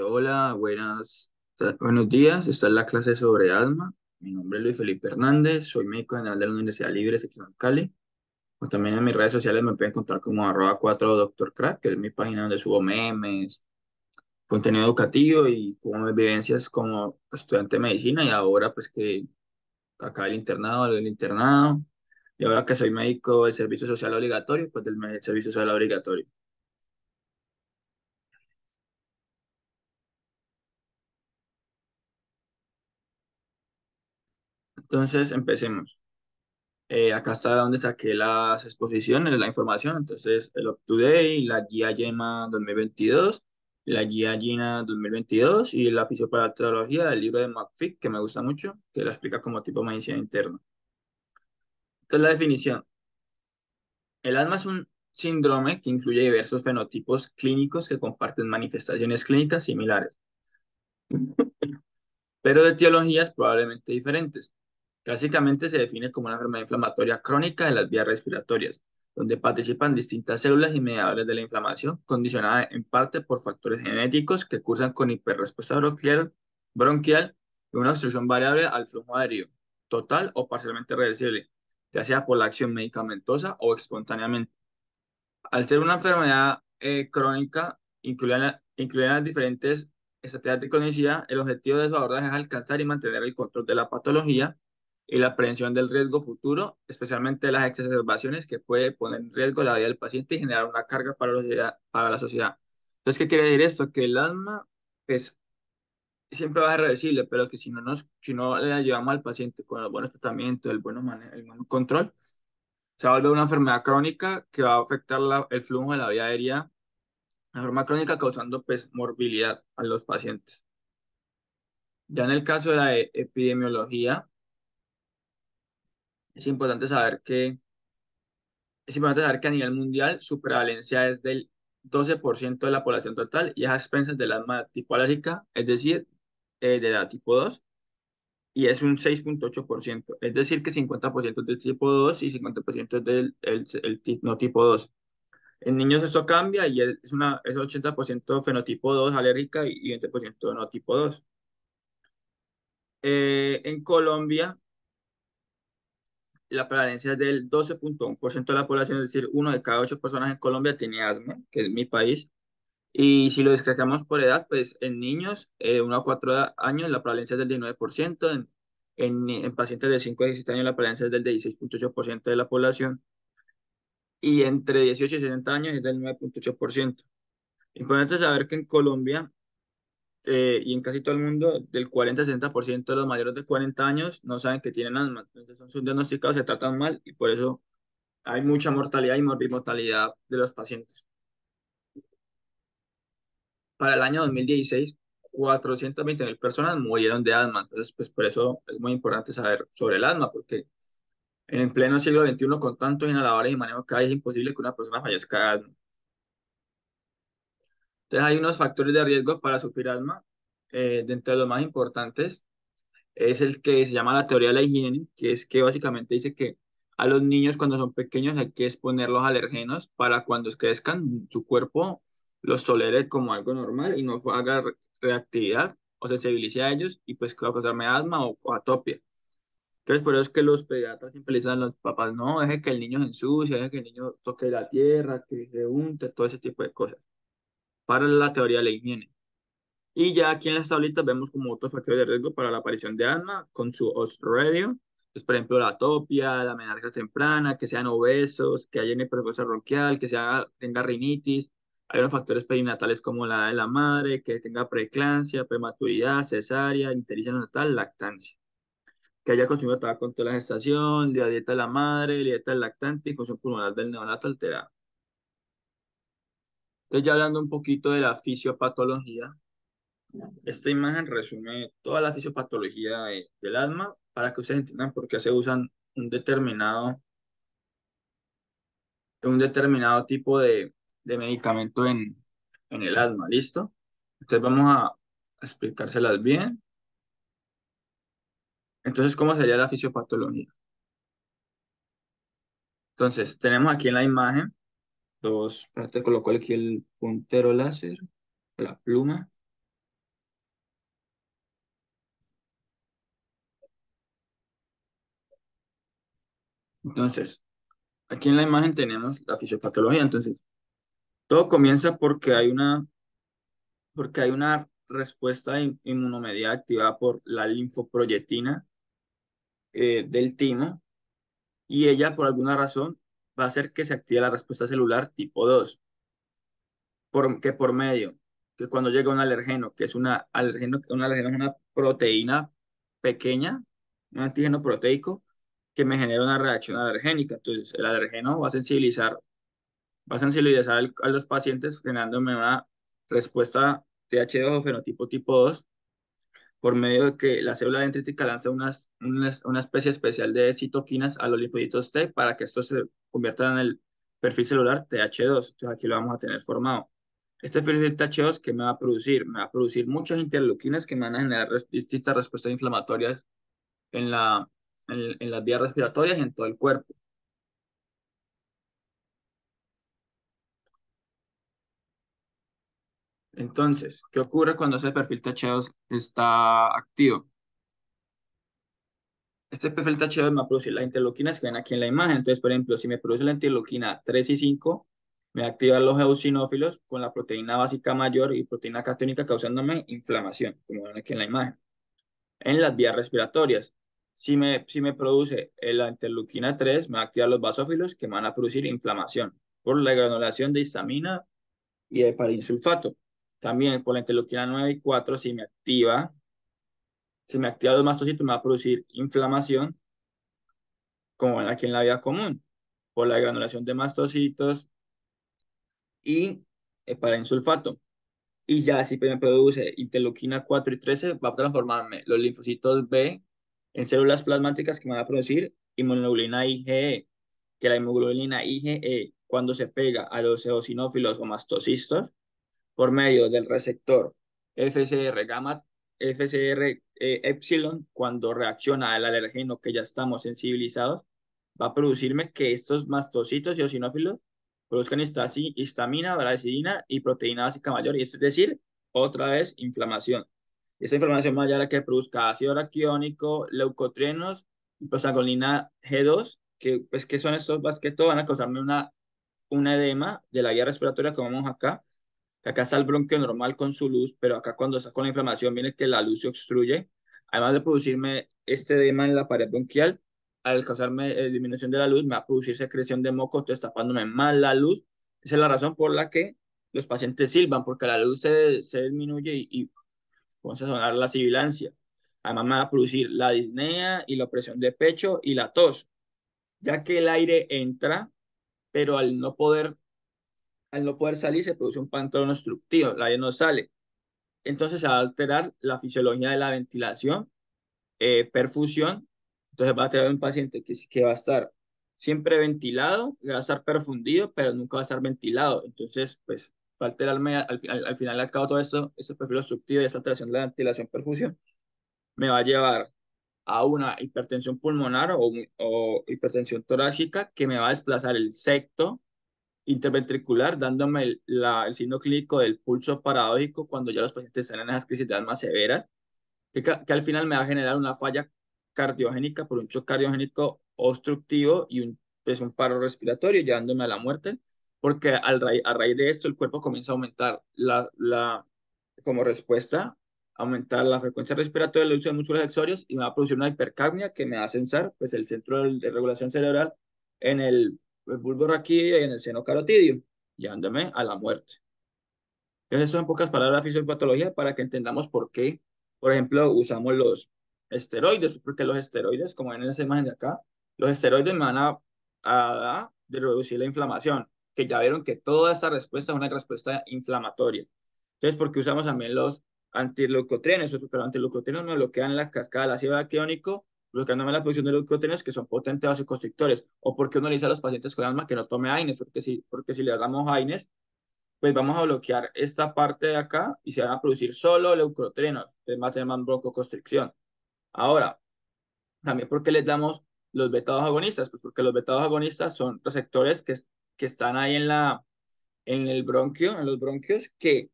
Hola, buenos días. Esta es la clase sobre asma. Mi nombre es Luis Felipe Hernández, soy médico general de la Universidad Libre de Sección Cali. Pues también en mis redes sociales me pueden encontrar como @4 Doctor Crack, que es mi página donde subo memes, contenido educativo y como mis vivencias como estudiante de medicina y ahora pues que acá el internado y ahora que soy médico del servicio social obligatorio, pues del servicio social obligatorio. Entonces, empecemos. Acá está donde saqué las exposiciones, la información. Entonces, el Up to Date, la guía YEMA 2022, la guía GINA 2022 y la fisiopatología del libro de McFick, que me gusta mucho, que la explica como tipo medicina interna. Entonces, la definición. El asma es un síndrome que incluye diversos fenotipos clínicos que comparten manifestaciones clínicas similares, pero de etiologías probablemente diferentes. Clásicamente se define como una enfermedad inflamatoria crónica de las vías respiratorias, donde participan distintas células y mediadores de la inflamación, condicionada en parte por factores genéticos que cursan con hiperrespuesta bronquial y una obstrucción variable al flujo aéreo, total o parcialmente reversible, ya sea por la acción medicamentosa o espontáneamente. Al ser una enfermedad crónica, incluida en las diferentes estrategias de cronicidad, el objetivo de su abordaje es alcanzar y mantener el control de la patología y la prevención del riesgo futuro, especialmente de las exacerbaciones que puede poner en riesgo la vida del paciente y generar una carga para la sociedad. Entonces, ¿qué quiere decir esto? Que el asma pues, siempre va a ser reversible, pero que si no le ayudamos al paciente con los buenos tratamientos, el buen control, se va a volver una enfermedad crónica que va a afectar el flujo de la vía aérea de forma crónica, causando pues, morbilidad a los pacientes. Ya en el caso de la epidemiología, es importante saber que, es importante saber que a nivel mundial su prevalencia es del 12% de la población total y es a expensas del asma tipo alérgica, es decir, de la tipo 2 y es un 6,8%. Es decir, que 50% es del tipo 2 y 50% es no tipo 2. En niños esto cambia y es 80% fenotipo 2 alérgica y 20% no tipo 2. En Colombia, la prevalencia es del 12,1% de la población, es decir, uno de cada 8 personas en Colombia tiene asma, que es mi país. Y si lo descargamos por edad, pues en niños, 1 a 4 años, la prevalencia es del 19%. En pacientes de 5 a 17 años, la prevalencia es del 16,8% de la población. Y entre 18 y 60 años es del 9,8%. Importante saber que en Colombia y en casi todo el mundo, del 40 a 60% de los mayores de 40 años no saben que tienen asma. Entonces son subdiagnosticados, se tratan mal y por eso hay mucha mortalidad y morbimortalidad de los pacientes. Para el año 2016, 420.000 personas murieron de asma. Entonces, pues por eso es muy importante saber sobre el asma, porque en pleno siglo XXI, con tantos inhaladores y manejo cada día, es imposible que una persona fallezca de asma. Entonces, hay unos factores de riesgo para sufrir asma. De entre los más importantes es el que se llama la teoría de la higiene, que es que básicamente dice que a los niños cuando son pequeños hay que exponerlos a alergenos para cuando crezcan su cuerpo los tolere como algo normal y no haga reactividad o sensibilice a ellos y pues que va a causarme asma o atopia. Entonces por eso es que los pediatras siempre le dicen a los papás, no, deje que el niño se ensucie, deje que el niño toque la tierra, que se unte, todo ese tipo de cosas, para la teoría de la higiene. Y ya aquí en las tablitas vemos como otros factores de riesgo para la aparición de asma con su host radio. Pues, por ejemplo, la atopia, la menarquia temprana, que sean obesos, que haya hipertrofia bronquial, tenga rinitis. Hay unos factores perinatales como la de la madre, que tenga preeclampsia, prematuridad, cesárea, ictericia neonatal, lactancia. Que haya consumido tabaco con toda la gestación, la dieta de la madre, la dieta del lactante y función pulmonar del neonato alterada. Entonces, ya hablando un poquito de la fisiopatología. Esta imagen resume toda la fisiopatología del asma para que ustedes entiendan por qué se usan un determinado tipo de medicamento en el asma. ¿Listo? Entonces vamos a explicárselas bien. Entonces, ¿cómo sería la fisiopatología? Entonces, tenemos aquí en la imagen te coloco aquí el puntero láser, la pluma. Entonces, aquí en la imagen tenemos la fisiopatología. Entonces, todo comienza porque hay una respuesta inmunomedia activada por la linfoproyectina del timo y ella, por alguna razón, va a hacer que se active la respuesta celular tipo 2 por medio, que cuando llega un alergeno, que es un alergeno es una proteína pequeña, un antígeno proteico, que me genera una reacción alergénica. Entonces, el alergeno va a sensibilizar a los pacientes generándome una respuesta TH2 o fenotipo tipo 2 por medio de que la célula dendrítica lanza una especie especial de citoquinas a los linfocitos T para que estos se conviertan en el perfil celular TH2. Entonces aquí lo vamos a tener formado. Este perfil TH2, ¿qué me va a producir? Me va a producir muchas interleuquinas que me van a generar distintas respuestas inflamatorias en en las vías respiratorias y en todo el cuerpo. Entonces, ¿qué ocurre cuando ese perfil TH2 está activo? Este perfil TH2 me va a producir las interleuquinas que ven aquí en la imagen. Entonces, por ejemplo, si me produce la interleuquina 3 y 5, me va a activar los eosinófilos con la proteína básica mayor y proteína catiónica causándome inflamación, como ven aquí en la imagen. En las vías respiratorias, si me produce la interleuquina 3, me va a activar los basófilos que me van a producir inflamación por la granulación de histamina y de parainsulfato. También por la interleuquina 9 y 4, si me activa los mastocitos, me va a producir inflamación como aquí en la vida común, por la granulación de mastocitos y parainsulfato. Y ya si me produce interleuquina 4 y 13, va a transformarme los linfocitos B en células plasmáticas que van a producir inmunoglobulina IgE, que la inmunoglobulina IgE, cuando se pega a los eosinófilos o mastocistos, por medio del receptor FCR gamma, FCR epsilon, cuando reacciona al alergeno que ya estamos sensibilizados, va a producirme que estos mastocitos y eosinófilos produzcan histamina, bradicina y proteína básica mayor, y esto es decir, otra vez inflamación. Esta inflamación mayor a que produzca ácido araquidónico, leucotrienos y prostaglandina G2, que son estos más que todo van a causarme un edema de la vía respiratoria, como vemos acá, que acá está el bronquio normal con su luz, pero acá cuando está con la inflamación viene que la luz se obstruye. Además de producirme este edema en la pared bronquial, al causarme disminución de la luz, me va a producir secreción de moco, entonces tapándome más la luz. Esa es la razón por la que los pacientes silban, porque la luz se disminuye y comienza a sonar la sibilancia. Además me va a producir la disnea y la opresión de pecho y la tos, ya que el aire entra, pero al no poder salir se produce un pantalón obstructivo, el aire no sale. Entonces se va a alterar la fisiología de la ventilación, perfusión. Entonces va a tener un paciente que va a estar siempre ventilado, que va a estar perfundido, pero nunca va a estar ventilado. Entonces, pues, va a alterarme al final y al cabo todo esto, ese perfil obstructivo y esa alteración de la ventilación, perfusión, me va a llevar a una hipertensión pulmonar o hipertensión torácica que me va a desplazar el septo interventricular, dándome el signo clínico del pulso paradójico cuando ya los pacientes están en esas crisis de alma severas, que al final me va a generar una falla cardiogénica por un shock cardiogénico obstructivo y un paro respiratorio, llevándome a la muerte, porque a raíz de esto el cuerpo comienza a aumentar como respuesta, aumentar la frecuencia respiratoria, el uso de músculos accesorios y me va a producir una hipercapnia que me va a censar pues, el centro de regulación cerebral en el bulbo raquídeo y en el seno carotidio, llevándome a la muerte. Entonces, esto en pocas palabras la fisiopatología para que entendamos por qué, por ejemplo, usamos los esteroides, porque los esteroides, como ven en esa imagen de acá, los esteroides me van a reducir la inflamación, que ya vieron que toda esta respuesta es una respuesta inflamatoria. Entonces, ¿por qué usamos también los antileucotrienes? Porque los antileucotrienes me bloquean la cascada del ácido araquidónico, bloqueándome la producción de leucotrienes que son potentes vasoconstrictores. O porque uno le dice a los pacientes con asma que no tome AINES, porque si le damos AINES, pues vamos a bloquear esta parte de acá y se van a producir solo leucotrienos, es más, se llama broncoconstricción. Ahora, también porque les damos los beta agonistas, pues porque los beta agonistas son receptores que están ahí en el bronquio, en los bronquios, que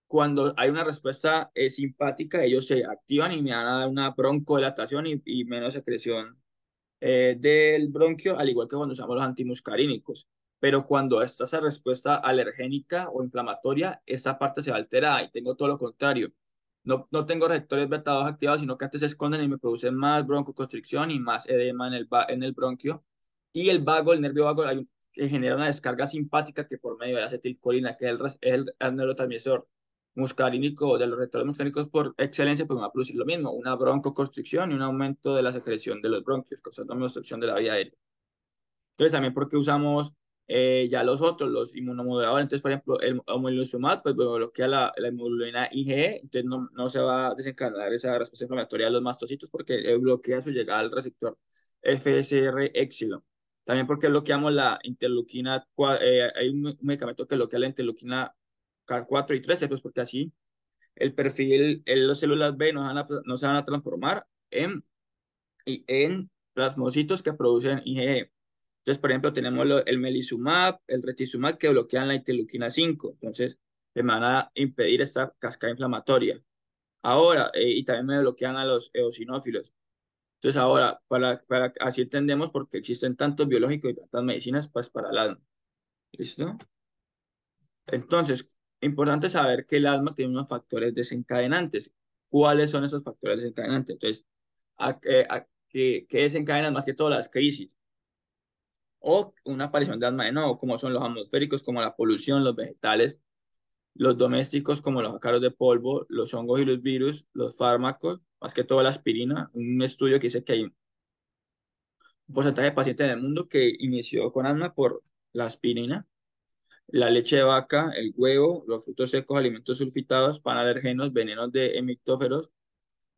cuando hay una respuesta simpática, ellos se activan y me van a dar una broncodilatación y menos secreción del bronquio, al igual que cuando usamos los antimuscarínicos. Pero cuando está esa respuesta alergénica o inflamatoria, esa parte se va a alterar y tengo todo lo contrario. No tengo receptores beta 2 activados, sino que antes se esconden y me producen más broncoconstricción y más edema en el bronquio. Y el vago, el nervio vago, que genera una descarga simpática que por medio de la acetilcolina, que es el neurotransmisor muscarínico, de los receptores muscarínicos por excelencia, pues me va a producir lo mismo, una broncoconstricción y un aumento de la secreción de los bronquios, causando una obstrucción de la vía aérea. Entonces, también porque usamos ya los otros, los inmunomoduladores. Entonces, por ejemplo, el omalizumab pues bloquea la hemoglobina IgE, entonces no se va a desencadenar esa respuesta inflamatoria de los mastocitos porque bloquea su llegada al receptor FSR epsilon. También porque bloqueamos la interleuquina, hay un medicamento que bloquea la interleuquina K4 y 13, pues porque así el perfil, las células B no se van a transformar en plasmocitos que producen IgE. Entonces, por ejemplo, tenemos el melizumab, el retizumab que bloquean la interleuquina 5. Entonces, me van a impedir esta cascada inflamatoria. Ahora, y también me bloquean a los eosinófilos. Entonces, ahora, así entendemos por qué existen tantos biológicos y tantas medicinas pues, para el asma. ¿Listo? Entonces, importante saber que el asma tiene unos factores desencadenantes. ¿Cuáles son esos factores desencadenantes? Entonces, ¿qué desencadenan más que todo las crisis? O una aparición de asma de nuevo, como son los atmosféricos, como la polución, los vegetales, los domésticos, como los ácaros de polvo, los hongos y los virus, los fármacos, más que todo la aspirina. Un estudio que dice que hay un porcentaje de pacientes en el mundo que inició con asma por la aspirina, la leche de vaca, el huevo, los frutos secos, alimentos sulfitados, panalergenos, venenos de hemitóferos,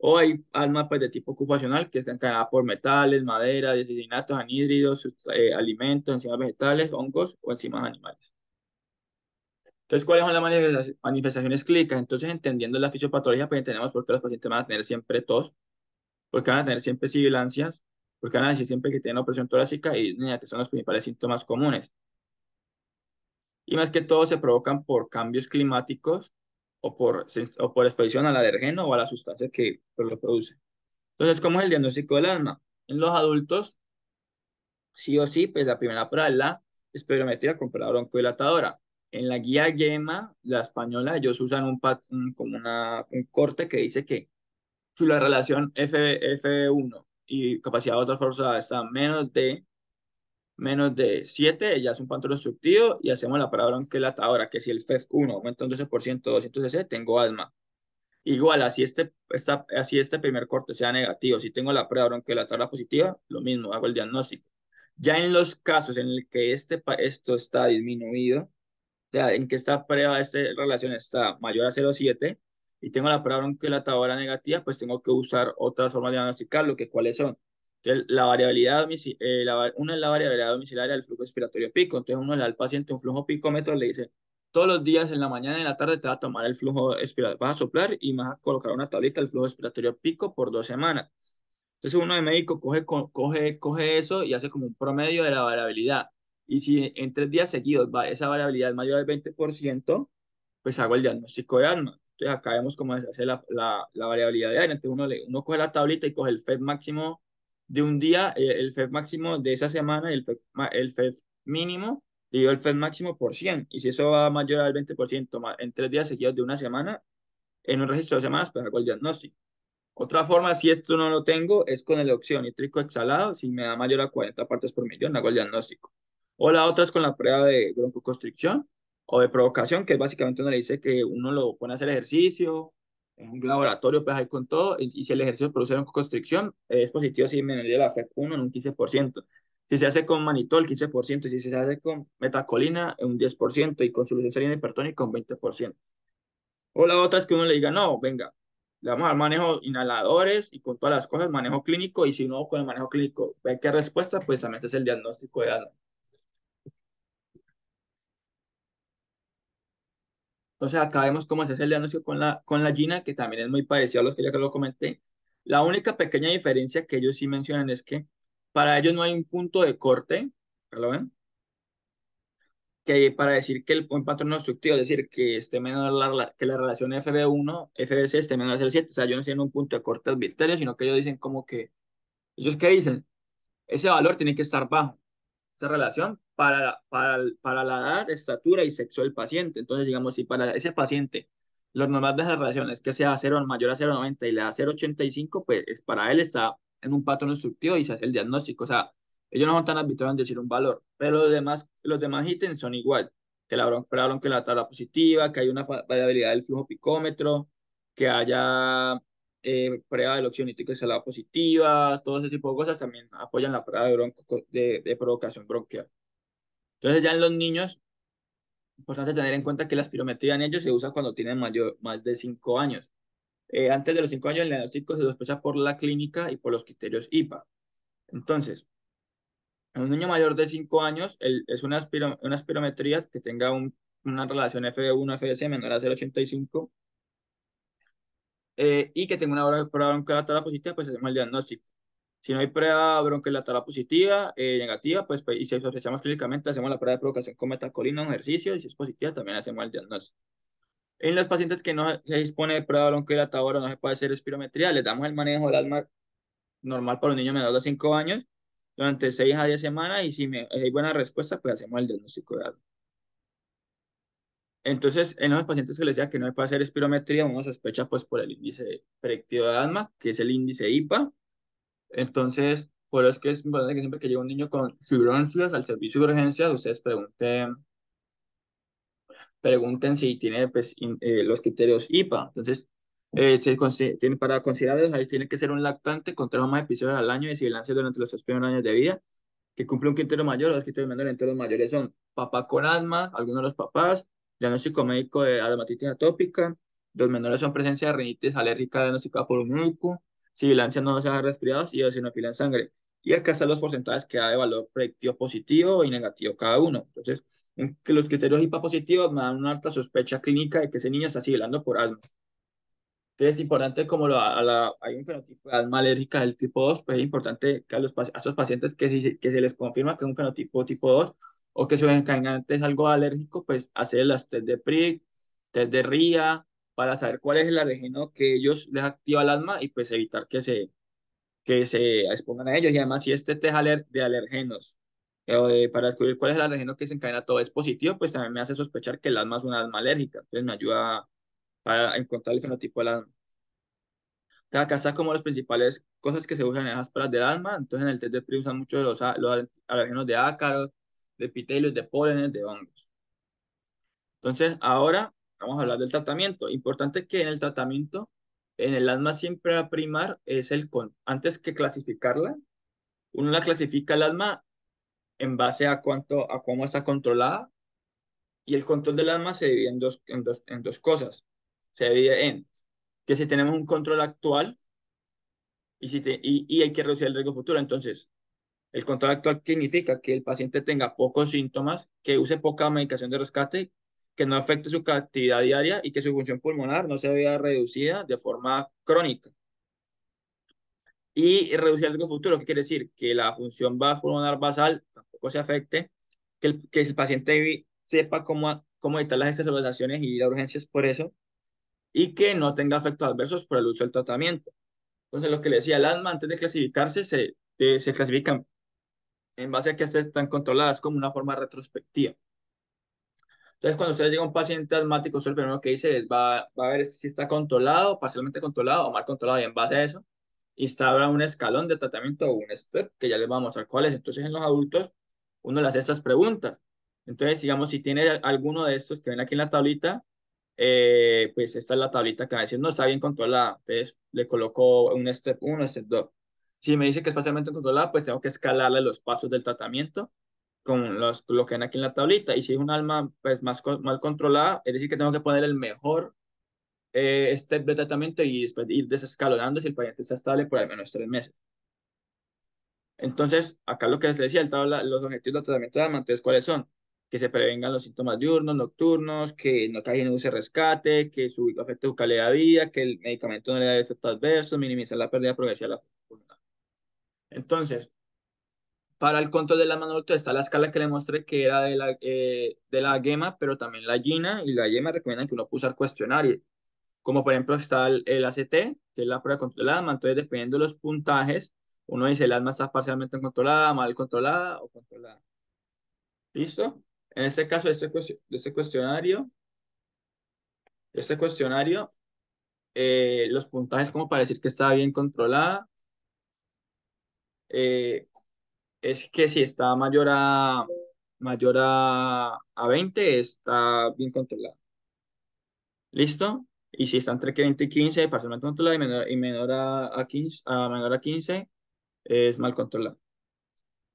o hay asma pues, de tipo ocupacional que está encadenada por metales, madera, deseminatos, anhídridos, alimentos, enzimas vegetales, hongos o enzimas animales. Entonces, ¿cuáles son las manifestaciones clínicas? Entonces, entendiendo la fisiopatología, pues entendemos por qué los pacientes van a tener siempre tos, por qué van a tener siempre sibilancias, por qué van a decir siempre que tienen opresión torácica y que son los principales síntomas comunes. Y más que todo se provocan por cambios climáticos o por exposición al alergeno o a la sustancia que pues, lo produce. Entonces, ¿cómo es el diagnóstico del asma? En los adultos, sí o sí, pues la primera prueba es la espirometría con prueba broncodilatadora. En la guía GEMA, la española, ellos usan como un corte que dice que si la relación F1 y capacidad de otra forzada está menos de 7, ya es un patrón obstructivo y hacemos la prueba broncodilatadora, que si el FEF1 aumenta un 12%, 200 cc, tengo asma. Igual, así este primer corte sea negativo, si tengo la prueba bronquiolateral positiva, lo mismo, hago el diagnóstico. Ya en los casos en el que esto está disminuido, o sea, en que esta relación está mayor a 0,7 y tengo la prueba bronquiolateral negativa, pues tengo que usar otras formas de diagnosticarlo, que cuáles son. Entonces, la variabilidad, una es la variabilidad domiciliaria del flujo respiratorio pico. Entonces, uno le da al paciente un flujo picómetro, le dice, todos los días en la mañana y en la tarde te va a tomar el flujo respiratorio, vas a soplar y vas a colocar una tablita del flujo respiratorio pico por 2 semanas. Entonces uno de médico coge eso y hace como un promedio de la variabilidad. Y si en 3 días seguidos esa variabilidad es mayor al 20%, pues hago el diagnóstico de asma. Entonces acá vemos cómo se hace la variabilidad de aire. Entonces uno coge la tablita y coge el FED máximo de un día, el FED máximo de esa semana y el FED mínimo, dividido el FED máximo por 100. Y si eso va mayor al 20% en 3 días seguidos de una semana, en un registro de semanas, pues hago el diagnóstico. Otra forma, si esto no lo tengo, es con el óxido nítrico exhalado. Si me da mayor a 40 partes por millón, hago el diagnóstico. O la otra es con la prueba de broncoconstricción o de provocación, que es básicamente uno le dice que uno lo pone a hacer ejercicio en un laboratorio, pues ahí con todo, y si el ejercicio produce broncoconstricción, es positivo si disminuye la FEV1 en un 15%. Si se hace con manitol, 15%, si se hace con metacolina, en un 10%, y con solución salina hipertónica, un 20%. O la otra es que uno le diga, no, venga, le vamos a dar manejo inhaladores y con todas las cosas, manejo clínico, y si no, con el manejo clínico ve qué respuesta, pues también es el diagnóstico de asma. Entonces acá vemos cómo se hace el diagnóstico con la GINA, que también es muy parecido a los que ya que lo comenté. La única pequeña diferencia que ellos sí mencionan es que para ellos no hay un punto de corte, ¿ya lo ven? Que para decir que un patrón obstructivo, es decir, que esté menor que la relación FB1, FBC esté menor a 0,7, o sea, ellos no tienen un punto de corte arbitrario, sino que ellos dicen como que, ¿ellos qué dicen? ese valor tiene que estar bajo esta relación para la edad, estatura y sexo del paciente. Entonces, digamos, si para ese paciente lo normal de esa relación es que sea cero, mayor a 0,90 y le da 0,85, pues para él está en un patrón instructivo y se hace el diagnóstico. O sea, ellos no son tan arbitrarios en decir un valor, pero los demás ítems son igual, que que la tabla positiva, que hay una variabilidad del flujo picómetro, que haya prueba de oxígeno salada positiva, todo ese tipo de cosas también apoyan la prueba de provocación bronquial. Entonces ya en los niños, importante tener en cuenta que la espirometría en ellos se usa cuando tienen más de 5 años. Antes de los 5 años el diagnóstico se sospecha por la clínica y por los criterios IPA. Entonces, en un niño mayor de 5 años es una espirometría que tenga una relación FD1-FDC menor a 0,85 y que tenga una prueba bronquiolateral positiva, pues hacemos el diagnóstico. Si no hay prueba bronquiolateral positiva, negativa, y si sospechamos clínicamente, hacemos la prueba de provocación con metacolina, un ejercicio, y si es positiva, también hacemos el diagnóstico. En los pacientes que no se dispone de prueba bronquiolateral o no se puede hacer espirometría, les damos el manejo del asma normal para un niño menor de 5 años durante 6 a 10 semanas, y si hay buena respuesta, pues hacemos el diagnóstico de asma. Entonces, en los pacientes que les decía que no se puede hacer espirometría, uno sospecha pues por el índice predictivo de asma, que es el índice IPA. Entonces, por eso es que es importante que siempre que llega un niño con fibromialgias al servicio de urgencias, ustedes pregunten si tiene pues, los criterios IPA. Entonces, para considerarlos, ahí tiene que ser un lactante con 3 o más episodios al año de sibilancia durante los 3 primeros años de vida, que cumple un criterio mayor o dos criterios menores. Entre los mayores son papá con asma, algunos de los papás, diagnóstico médico de dermatitis atópica. Los menores son presencia de rinitis alérgica diagnosticada por un médico, sibilancia no sea resfriados y eosinofilia en sangre. Y acá están los porcentajes que da de valor predictivo positivo y negativo cada uno. Entonces, que los criterios IPA positivos me dan una alta sospecha clínica de que ese niño está sibilando por asma. Entonces es importante, como hay un fenotipo de asma alérgica del tipo 2, pues es importante que a esos pacientes que se les confirma que es un fenotipo tipo 2 o que su desencadenante es algo alérgico, pues hacer las test de PRIC, test de RIA, para saber cuál es el alergeno que ellos les activa el asma y pues evitar que se expongan a ellos. Y además, si este test de alergenos, para descubrir cuál es el alergeno que desencadena todo es positivo, pues también me hace sospechar que el asma es una asma alérgica. Entonces me ayuda para encontrar el fenotipo del asma. Acá está como las principales cosas que se usan en esas pruebas del alma. Entonces, en el test de PRI usan mucho los alérgenos de ácaros, de epitelios, de pólenes, de hongos. Entonces, ahora vamos a hablar del tratamiento. Importante que en el tratamiento, en el asma siempre va a primar antes que clasificarla, uno la clasifica el asma en base a cómo está controlada, y el control del asma se divide en dos cosas. Se divide en que si tenemos un control actual y hay que reducir el riesgo futuro. Entonces, el control actual significa que el paciente tenga pocos síntomas, que use poca medicación de rescate, que no afecte su actividad diaria y que su función pulmonar no se vea reducida de forma crónica. Y reducir el riesgo futuro, ¿qué quiere decir? Que la función pulmonar basal tampoco se afecte, que el paciente sepa cómo evitar las exacerbaciones y ir a urgencias por eso, y que no tenga efectos adversos por el uso del tratamiento. Entonces, lo que le decía, el asma antes de clasificarse se clasifican en base a que están controladas como una forma retrospectiva. Entonces, cuando usted llega a un paciente asmático, usted lo primero que dice es va a ver si está controlado, parcialmente controlado o mal controlado, y en base a eso instaura un escalón de tratamiento o un step que ya les vamos a mostrar cuál es. Entonces, en los adultos, uno le hace estas preguntas. Entonces, digamos, si tiene alguno de estos que ven aquí en la tablita, pues esta es la tablita que va a decir, no, está bien controlada. Entonces, le coloco un step 1, step 2. Si me dice que es parcialmente controlada, pues tengo que escalarle los pasos del tratamiento con lo que ven aquí en la tablita. Y si es un alma pues, mal controlada, es decir, que tengo que poner el mejor step de tratamiento y después ir desescalonando si el paciente está estable por al menos 3 meses. Entonces, acá lo que les decía, los objetivos del tratamiento de alma, entonces, ¿cuáles son? Que se prevengan los síntomas diurnos, nocturnos, que no caigan en use rescate, que su afecte su calidad de vida, que el medicamento no le dé efectos adversos, minimizar la pérdida progresiva de la pulmonar. Entonces, para el control de la mano adulta está la escala que le mostré que era de la GEMA, pero también la GINA y la GEMA recomiendan que uno pueda usar cuestionarios, como por ejemplo está el ACT, que es la prueba de control de la asma. Entonces, dependiendo de los puntajes, Uno dice el asma está parcialmente controlada, mal controlada o controlada. ¿Listo? En este caso, este cuestionario, los puntajes como para decir que está bien controlada, eh, es que si está mayor a 20 está bien controlada. ¿Listo? Y si está entre 20 y 15, parcialmente controlada y menor a 15, es mal controlada.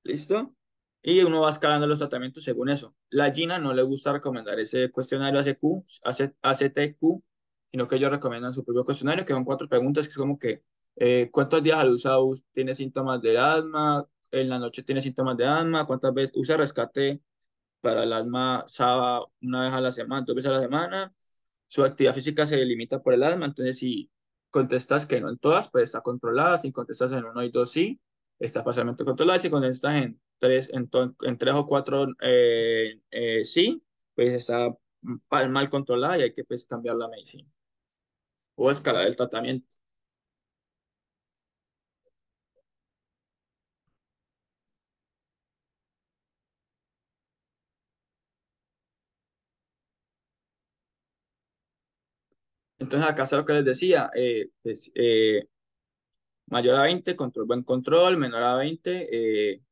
¿Listo? Y uno va escalando los tratamientos según eso. La Gina no le gusta recomendar ese cuestionario ACQ, ACTQ, sino que ellos recomiendan su propio cuestionario, que son 4 preguntas, que es como que ¿cuántos días al usar tiene síntomas de asma? En la noche tiene síntomas de asma, ¿cuántas veces usa rescate para el asma SABA una vez a la semana, 2 veces a la semana? Su actividad física se limita por el asma, entonces si contestas que no en todas, pues está controlada. Si contestas en uno y dos, sí, está parcialmente controlada. Si contestas en tres, en tres o cuatro, sí, pues está mal controlada y hay que pues, cambiar la medicina o escalar el tratamiento. Entonces acá está lo que les decía, pues, mayor a 20 control, buen control, menor a 20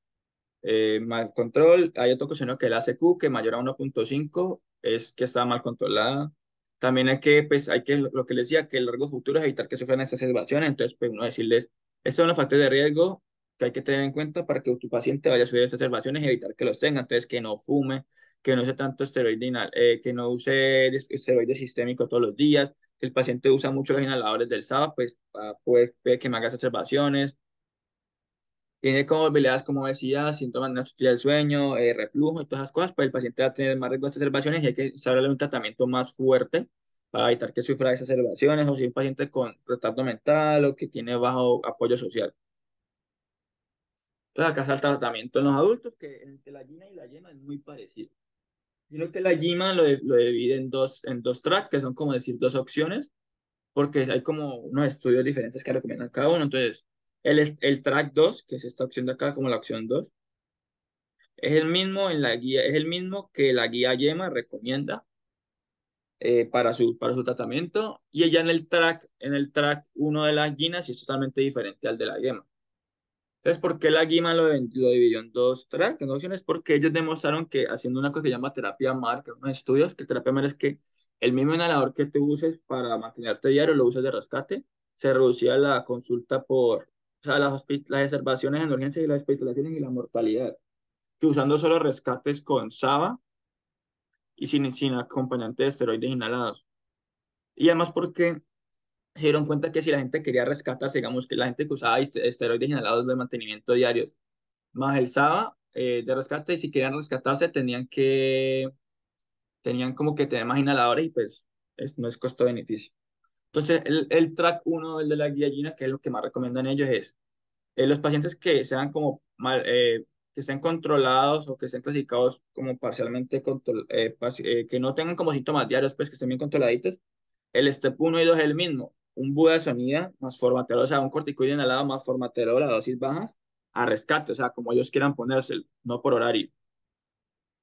mal control. Hay otro cuestionario que es el ACQ, que mayor a 1.5 es que está mal controlada. También pues, lo que les decía, que el largo futuro es evitar que sufran estas exacerbaciones. Entonces, pues uno decirles, estos son los factores de riesgo que hay que tener en cuenta para que tu paciente vaya a sufrir estas exacerbaciones y evitar que los tenga. Entonces, que no fume, que no use tanto esteroide, que no use esteroide sistémico todos los días, que el paciente usa mucho los inhaladores del SABA, pues puede que me haga exacerbaciones. Tiene comorbilidades como obesidad, síntomas de insuficiencia del sueño, reflujo y todas esas cosas, pues el paciente va a tener más riesgo de exacerbaciones y hay que darle un tratamiento más fuerte para evitar que sufra de exacerbaciones o si es un paciente con retardo mental o que tiene bajo apoyo social. Entonces acá está el tratamiento en los adultos, que entre la gina y la yema es muy parecido. Sino que la yima lo divide en dos tracks, que son como decir dos opciones, porque hay como unos estudios diferentes que recomiendan cada uno. Entonces, el track 2 que es esta opción de acá, como la opción 2 es el mismo en la guía, es el mismo que la guía Yema recomienda para su tratamiento. Y ella en el track uno de la guina sí es totalmente diferente al de la Yema. Entonces, ¿por qué la Guima lo dividió en dos tracks, en dos opciones? Porque ellos demostraron que haciendo una cosa que se llama terapia MAR, que unos estudios, que terapia MAR es que el mismo inhalador que tú uses para mantenerte diario, lo uses de rescate, se reducía la consulta o sea, las observaciones en urgencias y las hospitalizaciones y la mortalidad, que usando solo rescates con SABA y sin acompañante de esteroides inhalados. Y además porque se dieron cuenta que si la gente quería rescatarse, digamos que la gente que usaba esteroides inhalados de mantenimiento diarios, más el SABA de rescate, y si querían rescatarse tenían como que tener más inhaladores y pues no es costo-beneficio. Entonces el track uno el de la guía Gina, que es lo que más recomiendan ellos, es los pacientes que sean como que estén controlados o que estén clasificados como parcialmente que no tengan como síntomas diarios, pues que estén bien controladitos. El step uno y 2 es el mismo, un budesonida más formaterol, o sea, un corticoide inhalado más formaterol a dosis bajas a rescate, o sea, como ellos quieran ponérselo, no por horario.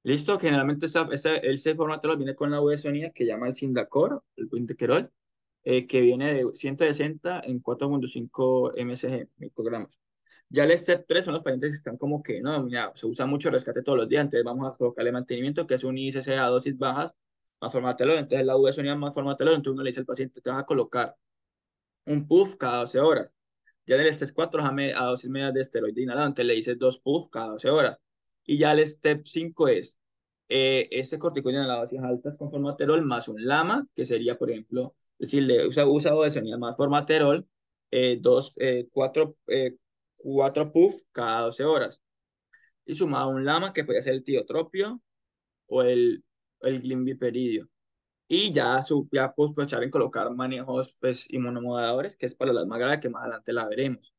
Listo, generalmente ese formaterol viene con la budesonida que llama el Sindacor, el Quintequerol, que viene de 160 en 4.5 mcg, microgramos. Ya el step 3 son los pacientes que están como que, no, mira, se usa mucho rescate todos los días, entonces vamos a colocarle mantenimiento, que es un ICC a dosis bajas, más formaterol, entonces la V sonía más formaterol, entonces uno le dice al paciente, te vas a colocar un puff cada 12 horas. Ya en el step 4 es a dosis medias de esteroide inhalado, entonces le dices 2 puff cada 12 horas. Y ya el step 5 es este corticoide inhalado a dosis altas con formaterol más un LAMA, que sería, por ejemplo, decirle, usa de más formaterol, dos, cuatro puff cada 12 horas. Y sumado un LAMA, que puede ser el tiotropio o el glimbiperidio. Y ya pues, aprovechar en colocar manejos pues, inmunomoduladores, que es para las más graves, que más adelante la veremos.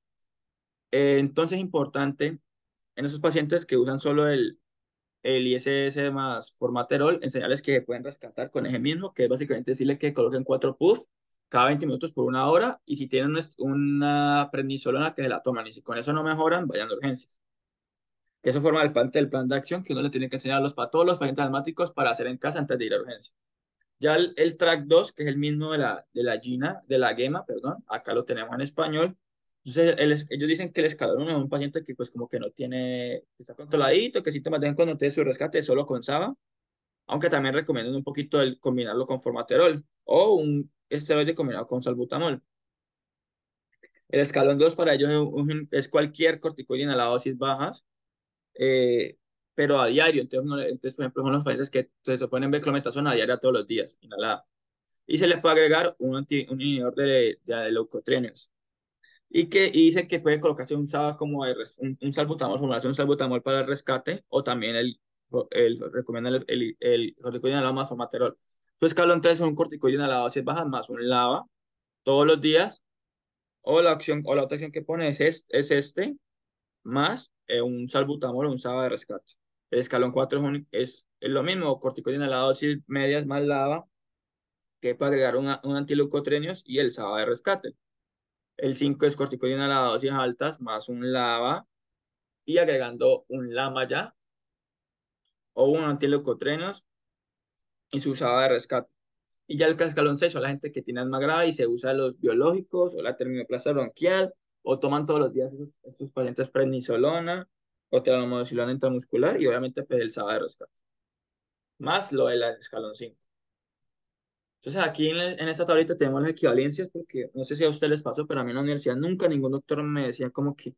Entonces es importante en esos pacientes que usan solo el ISS más formaterol, enseñarles que se pueden rescatar con ese mismo, que es básicamente decirle que coloquen 4 puff cada 20 minutos por una hora, y si tienen una prednisolona que se la toman, y si con eso no mejoran, vayan a urgencias. Eso forma parte del plan de acción que uno le tiene que enseñar a todos los pacientes asmáticos para hacer en casa antes de ir a urgencias. Ya el track 2 que es el mismo de la GEMA, perdón, acá lo tenemos en español. Entonces, ellos dicen que el escalón 1 es un paciente que pues como que no tiene, que está controladito, que síntomas de cuando tiene su rescate solo con SABA, aunque también recomiendan un poquito el combinarlo con formaterol o un esteroide combinado con salbutamol. El escalón 2 para ellos es cualquier corticoide a dosis bajas, eh, pero a diario. Entonces, entonces, por ejemplo, son los pacientes que se ponen beclometasona a diario todos los días, inhalada. Y se les puede agregar un inhibidor de leucotrienes. Y dice que puede colocarse un SABA como un salbutamol, formulación salbutamol para el rescate, o también recomienda el corticoide inhalado más formaterol. Su escalón 3 es un corticoide inhalado a dosis bajas más un LABA todos los días, o la otra opción que pone es este, más un salbutamol o un SABA de rescate. El escalón 4 es lo mismo, corticoide inhalado a dosis medias más LABA, que puede agregar un antileucotrienos y el SABA de rescate. El 5 es corticoide inhalado a dosis altas más un LABA y agregando un LAMA ya o un antileucotrienos y su SABA de rescate. Y ya el escalón 6 son la gente que tiene asma grave y se usa los biológicos o la termoplasia bronquial o toman todos los días estos pacientes prednisolona o telomodicilona intramuscular y obviamente pues el SABA de rescate. Más lo del escalón 5. Entonces aquí en esta tablita tenemos las equivalencias porque no sé si a ustedes les pasó, pero a mí en la universidad nunca ningún doctor me decía como que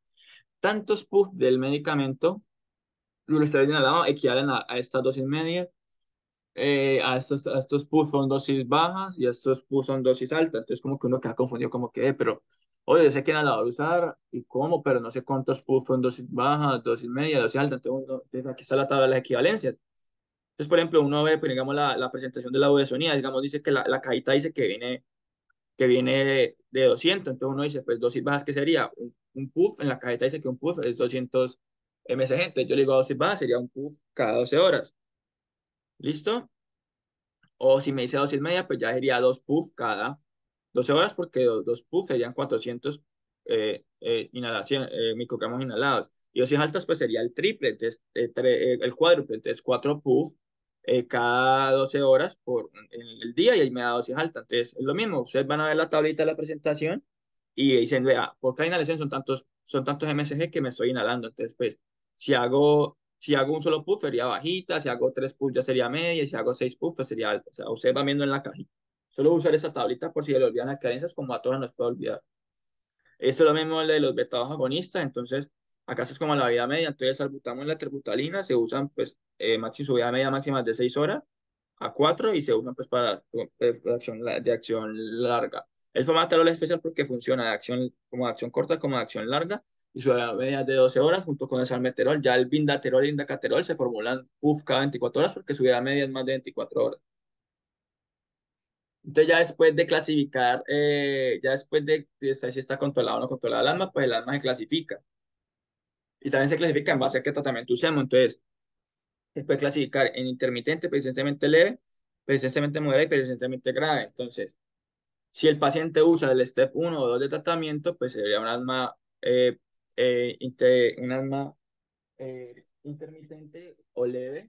tantos puffs del medicamento, lo esteroide inhalado, equivalen a estas dosis medias, a estos puffs son dosis bajas y a estos puffs son dosis altas. Entonces como que uno queda confundido como que, pero, oye, yo sé qué inhalador usar y cómo, pero no sé cuántos puffs son dosis bajas, dosis medias, dosis altas. Entonces aquí está la tabla de las equivalencias. Entonces, por ejemplo, uno ve, pues, digamos, la presentación de la budesonida, digamos, dice que la cajita dice que viene de 200. Entonces uno dice, pues dosis bajas, ¿qué sería? Un puff, en la cajeta dice que un puff es 200 msg. Entonces yo le digo dosis baja, sería un puff cada 12 horas. ¿Listo? O si me dice dosis media, pues ya sería dos puff cada 12 horas, porque dos puff serían 400 microgramos inhalados. Y dosis altas, pues sería el triple, entonces, el cuádruple, entonces 4 puff cada 12 horas en el día y ahí me da dosis alta. Entonces es lo mismo, ustedes van a ver la tablita de la presentación y dicen, vea, por cada inhalación son tantos msg que me estoy inhalando. Entonces, pues, si hago un solo puff sería bajita, si hago 3 puffs ya sería media, y si hago 6 puffs pues sería alta. O sea, ustedes van viendo en la cajita. Solo usar esta tablita por si le olvidan las carencias, como a todos nos puede olvidar. Esto es lo mismo de los beta agonistas, entonces acá esto es como la vida media, entonces el salbutamol y la terbutalina se usan pues su vida media máxima de 6 horas a 4 y se usan pues para de acción larga. El formaterol es especial porque funciona como de acción corta como de acción larga y su vida media es de 12 horas junto con el salmeterol. Ya el vindaterol y el indacaterol se formulan cada 24 horas porque su vida media es más de 24 horas. Entonces ya después de clasificar, ya después de saber si está controlado o no controlado el alma, pues el alma se clasifica. Y también se clasifica en base a qué tratamiento usemos. Entonces, se puede clasificar en intermitente, persistentemente leve, persistentemente moderado y persistentemente grave. Entonces, si el paciente usa el step 1 o 2 de tratamiento, pues sería un asma intermitente o leve,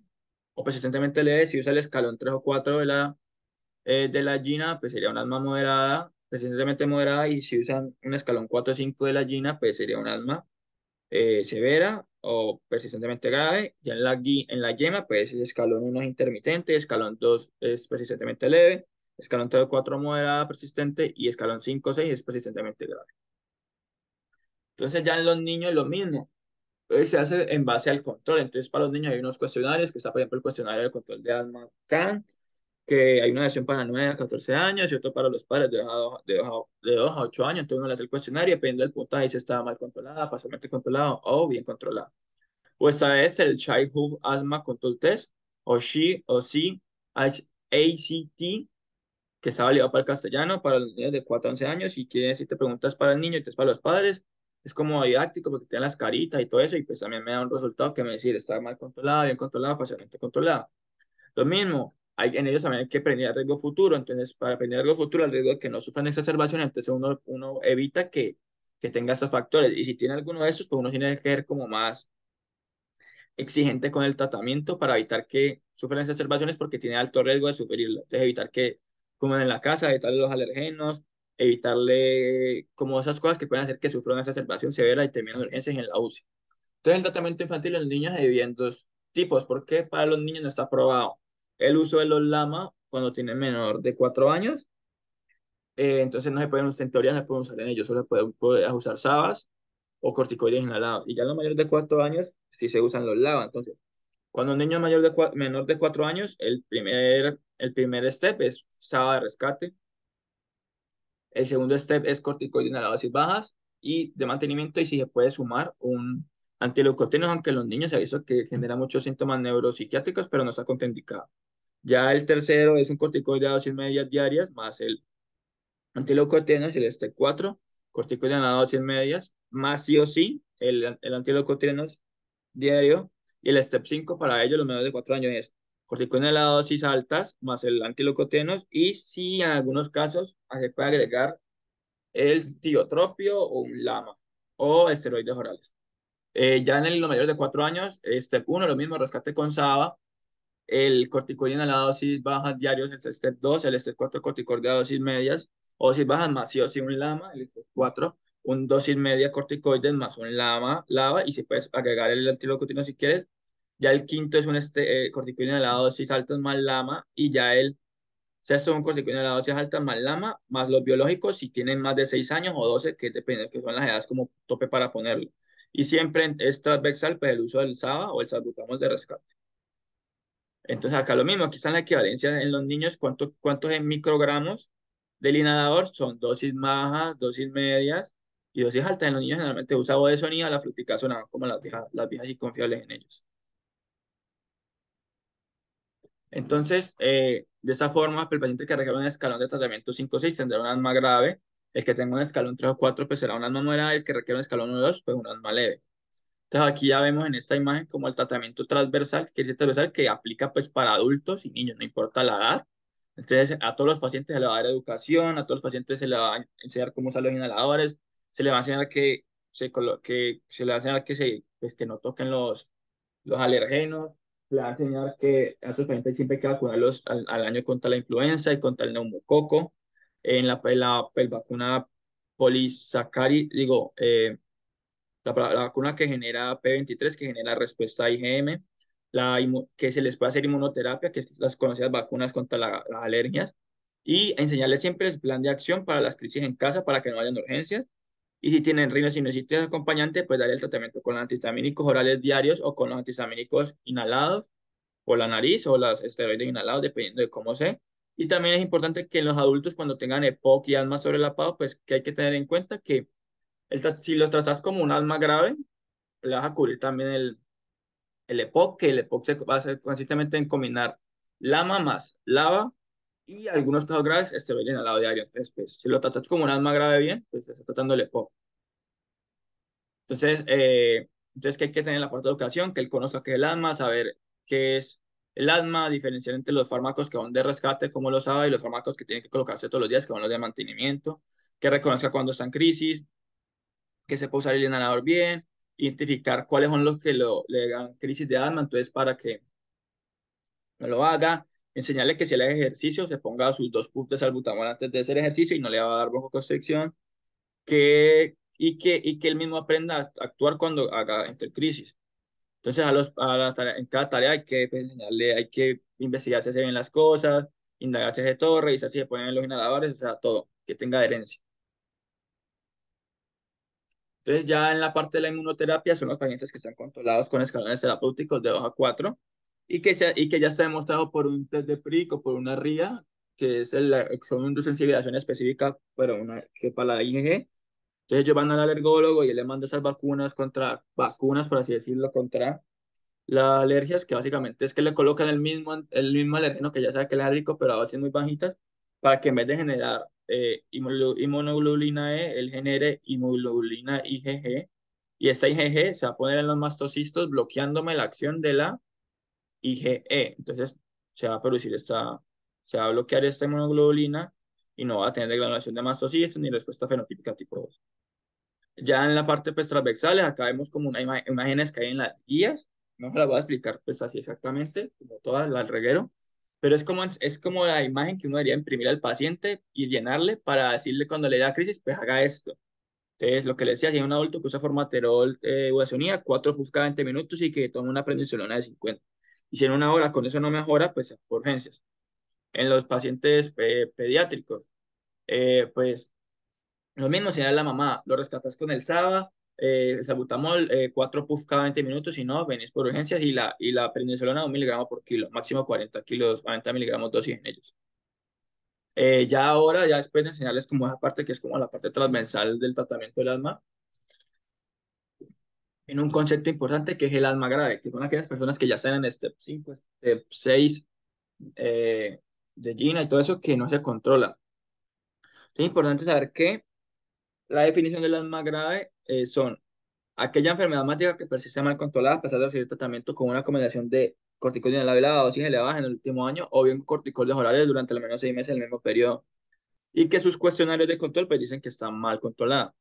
o persistentemente leve. Si usa el escalón 3 o 4 de la GINA, pues sería un asma moderada, persistentemente moderada, y si usan un escalón 4 o 5 de la GINA, pues sería un asma severa o persistentemente grave. Ya en la yema, pues el escalón 1 es intermitente, escalón 2 es persistentemente leve, escalón 3 o 4 moderada persistente y escalón 5 o 6 es persistentemente grave. Entonces ya en los niños lo mismo. Se hace en base al control. Entonces para los niños hay unos cuestionarios, que está por ejemplo el cuestionario del control de asma CAN, que hay una versión para 9 a 14 años y otro para los padres de 2 a 8 años. Entonces uno le hace el cuestionario, dependiendo del puntaje, si está mal controlada, parcialmente controlada o bien controlada. O esta es el Childhood Asthma Control Test, o SHE o CACT, que está validado para el castellano, para los niños de 4 a 11 años. Y si te preguntas para el niño y te es para los padres, es como didáctico porque tiene las caritas y todo eso, y pues también me da un resultado que me dice, está mal controlada, bien controlada, parcialmente controlada. Lo mismo, en ellos también hay que prevenir el riesgo futuro. Entonces, para prevenir el riesgo futuro, el riesgo de que no sufran exacerbaciones, entonces uno evita que tenga esos factores. Y si tiene alguno de estos, pues uno tiene que ser como más exigente con el tratamiento para evitar que sufran exacerbaciones porque tiene alto riesgo de sufrirlo. Entonces, evitar que coman en la casa, evitarle los alergenos, evitarle como esas cosas que pueden hacer que sufra una exacerbación severa y termine en urgencias y en la UCI. Entonces, el tratamiento infantil en los niños se divide en dos tipos, porque para los niños no está aprobado el uso de los LAMA cuando tienen menor de 4 años. Entonces, no se pueden, en teoría, no se pueden usar en ellos, solo se puede usar SABAs o corticoides inhalados. Y ya en los mayores de 4 años, sí se usan los LAMA. Entonces, cuando un niño menor de 4 años, el primer step es SABA de rescate. El segundo step es corticoide inhalado a dosis bajas y de mantenimiento, y si se puede sumar un antileucoteno, aunque en los niños se ha visto que genera muchos síntomas neuropsiquiátricos, pero no está contraindicado. Ya el tercero es un corticoide a dosis medias diarias más el antileucoteno, es el step 4, corticoide inhalado a dosis medias, más sí o sí el antileucoteno diario, y el step 5 para ellos, los menores de 4 años, es corticoide inhalado a dosis altas más el antileucoteno, y si en algunos casos se puede agregar el tiotropio o un LAMA o esteroides orales. Ya en los mayores de 4 años, step 1, lo mismo, rescate con SABA, el corticoide a la dosis bajas diarios es el step 2, el step 4 corticoide a dosis medias o dosis bajas más sí o sí un LAMA, el step 4, un dosis media corticoides más un LAMA, y si puedes agregar el antileucotino si quieres. Ya el quinto es un corticoide a la dosis altas más LAMA, y ya el sexto es un corticoide a la dosis alta más LAMA, más los biológicos si tienen más de 6 años o 12, que depende, que son las edades como tope para ponerlo. Y siempre es transversal pues el uso del SABA o el salbutamol de rescate. Entonces acá lo mismo, aquí está la equivalencia en los niños, cuántos en microgramos del inhalador son dosis bajas, dosis medias y dosis altas. En los niños generalmente usa budesonida, la fluticasona, como las viejas y confiables en ellos. Entonces, de esa forma, pues, el paciente que requiere un escalón de tratamiento 5 o 6 tendrá un asma grave, el que tenga un escalón 3 o 4 pues será un asma moderada, el que requiere un escalón 1 o 2 pues un asma leve. Entonces aquí ya vemos en esta imagen como el tratamiento transversal, que es transversal que aplica pues para adultos y niños, no importa la edad. Entonces a todos los pacientes se les va a dar educación, a todos los pacientes se les va a enseñar cómo usar los inhaladores, se les va a enseñar se les va a enseñar pues, que no toquen los alergenos, se les va a enseñar que a esos pacientes siempre hay que vacunarlos al año contra la influenza y contra el neumococo, en la vacuna la vacuna que genera P23, que genera respuesta a IgM, que se les puede hacer inmunoterapia, que es las conocidas vacunas contra las alergias, y enseñarles siempre el plan de acción para las crisis en casa para que no hayan urgencias. Y si tienen rinocinositis acompañante, pues darle el tratamiento con los antihistamínicos orales diarios o con los antihistamínicos inhalados por la nariz o los esteroides inhalados, dependiendo de cómo sea. Y también es importante que en los adultos, cuando tengan EPOC y asma sobrelapado, pues que hay que tener en cuenta que si los tratas como un asma grave, le vas a cubrir también el EPOC, que el EPOC se basa consistentemente en combinar LAMA más LAVA y algunos casos graves esteroide inhalado diario. Entonces, pues, si lo tratas como un asma grave bien, pues estás tratando el EPOC. Entonces, ¿qué hay que tener en la parte de educación? Que él conozca qué es el asma, saber qué es el asma, diferenciar entre los fármacos que van de rescate, como lo sabe, y los fármacos que tienen que colocarse todos los días, que van los de mantenimiento, que reconozca cuando está en crisis, que sepa usar el inhalador bien, identificar cuáles son los que le dan crisis de asma, entonces para que no lo haga, enseñarle que si él hace ejercicio, se ponga sus 2 puffs de salbutamol antes de hacer ejercicio y no le va a dar broncoconstricción, y que él mismo aprenda a actuar cuando haga crisis. Entonces, en cada tarea hay que pues, enseñarle, hay que investigar si se ven las cosas, indagarse de todo, revisar si se ponen los inhaladores, o sea, todo, que tenga adherencia. Entonces, ya en la parte de la inmunoterapia son los pacientes que están controlados con escalones terapéuticos de 2 a 4 y que ya está demostrado por un test de PRIC o por una RIA, que es el examen de sensibilización específica que para la IgG. Entonces, ellos van al alergólogo y él le manda esas vacunas, por así decirlo, contra las alergias, que básicamente es que le colocan el mismo alergeno que ya sabe que es alérgico, pero a dosis muy bajitas, para que en vez de generar inmunoglobulina E, él genere inmunoglobulina IgG, y esta IgG se va a poner en los mastocistos bloqueándome la acción de la IgE. Entonces, se va a producir se va a bloquear esta inmunoglobulina y no va a tener degranulación de mastocitos ni respuesta fenotípica tipo 2. Ya en la parte pues transversales, acá vemos como una imágenes que hay en las guías, no se las voy a explicar pues así exactamente, como todas las reguero, pero es como la imagen que uno debería imprimir al paciente y llenarle para decirle cuando le da crisis, pues haga esto. Entonces, lo que le decía, si hay un adulto que usa formaterol, budesonida, 4 FUS cada 20 minutos y que toma una prednisolona de 50. Y si en una hora con eso no mejora, pues por urgencias. En los pacientes pediátricos, pues lo mismo si da la mamá, lo rescatas con el SABA, salbutamol, 4 puff cada 20 minutos, si no, venís por urgencias y la prednisolona 1 miligramo por kilo, máximo 40 kilos, 40 miligramos dosis en ellos. Ya ahora, ya después de enseñarles como esa parte que es como la parte transversal del tratamiento del asma, en un concepto importante que es el asma grave, que son aquellas personas que ya están en step 5 step 6 eh, de Gina y todo eso que no se controla. Es importante saber que la definición del asma grave son aquella enfermedad asmática que persiste mal controlada a pesar de recibir tratamiento con una combinación de corticoides elevada, dosis elevadas en el último año o bien corticoides orales durante al menos 6 meses del mismo periodo y que sus cuestionarios de control pues dicen que están mal controladas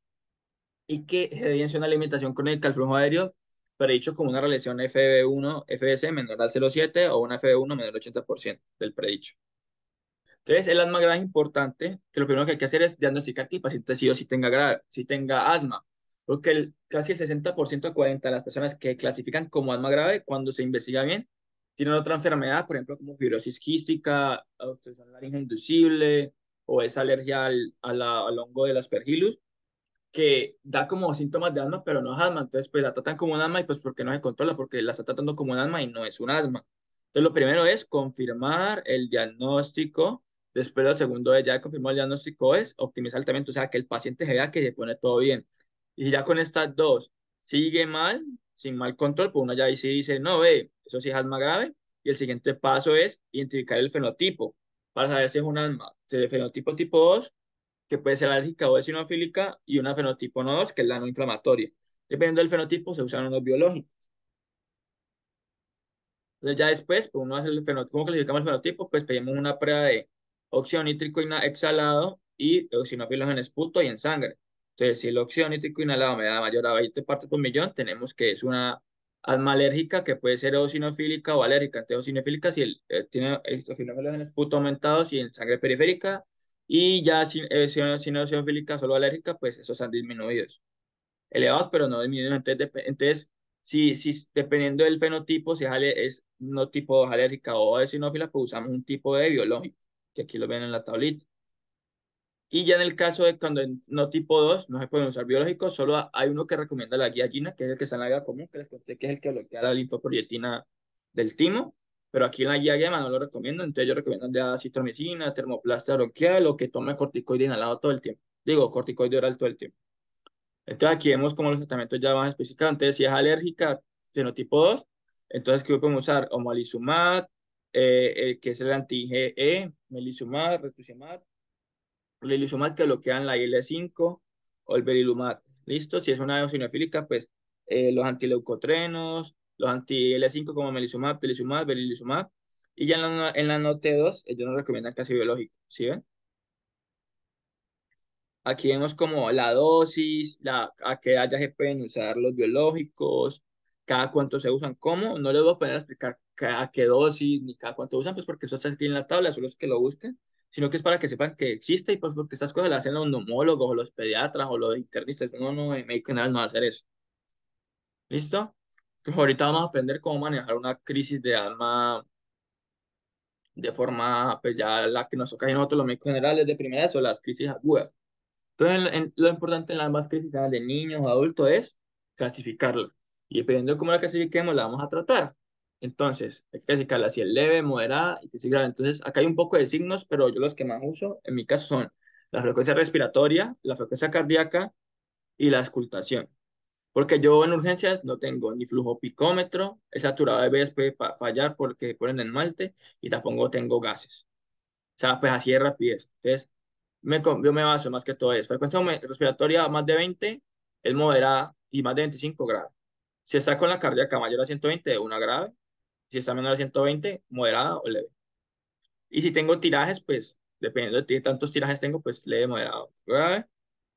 y que se evidencia una limitación crónica al flujo aéreo predicho como una relación FB1, FBC menor al 0,7 o una FB1 menor al 80% del predicho. Entonces, el asma grave es importante, que lo primero que hay que hacer es diagnosticar que el paciente sí o sí tenga, sí tenga asma, porque casi el 60% a 40% de las personas que clasifican como asma grave, cuando se investiga bien, tienen otra enfermedad, por ejemplo, como fibrosis quística, obstrucción laringe inducible, o es alergia al hongo del Aspergillus, que da como síntomas de asma, pero no es asma. Entonces, pues la tratan como un asma y pues ¿por qué no se controla? Porque la está tratando como un asma y no es un asma. Entonces, lo primero es confirmar el diagnóstico. Después, lo segundo es ya confirmar el diagnóstico es optimizar el tratamiento, o sea, que el paciente se vea que se pone todo bien. Y ya con estas dos sigue mal, sin mal control, pues uno ya ahí sí dice, no, ve, eso sí es asma grave. Y el siguiente paso es identificar el fenotipo para saber si es un asma. Si es el fenotipo tipo 2 que puede ser alérgica o eosinofílica, y una fenotipo no 2 que es la no inflamatoria. Dependiendo del fenotipo, se usan unos biológicos. Entonces, ya después, pues uno hace el fenotipo, ¿cómo clasificamos el fenotipo? Pues pedimos una prueba de óxido nítrico exhalado y eosinófilos en esputo y en sangre. Entonces, si el óxido nítrico inhalado me da mayor a 20 partes por millón, tenemos que es una asma alérgica que puede ser eosinofílica o alérgica. Entonces, eosinofílica si tiene eosinófilos en esputo aumentados y en sangre periférica, y ya sin eosinofílica, solo alérgica, pues esos han disminuido elevados, pero no disminuidos. Entonces, entonces si dependiendo del fenotipo, si es no tipo 2 alérgica o eosinófila, pues usamos un tipo de biológico, que aquí lo ven en la tablita. Y ya en el caso de cuando en no tipo 2 no se pueden usar biológicos, solo hay uno que recomienda la guía GINA, que es el que está en la guía común, que les conté que es el que bloquea la linfoproyectina del timo, pero aquí en la guía GEMA no lo recomiendo, entonces yo recomiendo de acitromicina, termoplasta bronquial o que tome corticoide inhalado todo el tiempo. Digo, corticoide oral todo el tiempo. Entonces aquí vemos como los tratamientos ya más especificados. Entonces, si es alérgica, fenotipo 2, entonces ¿qué podemos usar? Omalizumab, que es el anti-IgE, melizumab, rituximab, lelizumab que bloquean la IL-5 o el berilumab. ¿Listo? Si es una eosinofílica, pues los antileucotrenos, los anti-IL-5 como melizumab, telizumab, berilizumab. Y ya en la NOT 2, ellos no recomiendan casi biológico. ¿Sí ven? Aquí vemos como la dosis, a qué edad ya se pueden usar los biológicos, cada cuánto se usan, cómo. No les voy a poner a explicar a qué dosis ni cada cuánto usan, pues porque eso está aquí en la tabla, son los que lo busquen, sino que es para que sepan que existe y pues porque estas cosas las hacen los neumólogos o los pediatras o los internistas. Uno no, en médico general no va a hacer eso. ¿Listo? Pues ahorita vamos a aprender cómo manejar una crisis de alma de forma, pues ya la que nos toca a nosotros los médicos generales de primera o las crisis agudas. Entonces, lo importante en las más críticas de niños o adultos es clasificarla. Y dependiendo de cómo la clasifiquemos, la vamos a tratar. Entonces, hay que clasificarla si es leve, moderada y que es grave. Entonces, acá hay un poco de signos, pero yo los que más uso, en mi caso, son la frecuencia respiratoria, la frecuencia cardíaca y la auscultación. Porque yo en urgencias no tengo ni flujo picómetro, el saturado de veces puede fallar porque ponen esmalte y tampoco tengo gases. O sea, pues así de rapidez. Entonces, yo me baso más que todo eso. Frecuencia respiratoria más de 20 es moderada y más de 25 grave. Si está con la cardíaca mayor a 120 es una grave. Si está menor a 120, moderada o leve. Y si tengo tirajes, pues dependiendo de qué tantos tirajes tengo, pues leve, moderado, grave.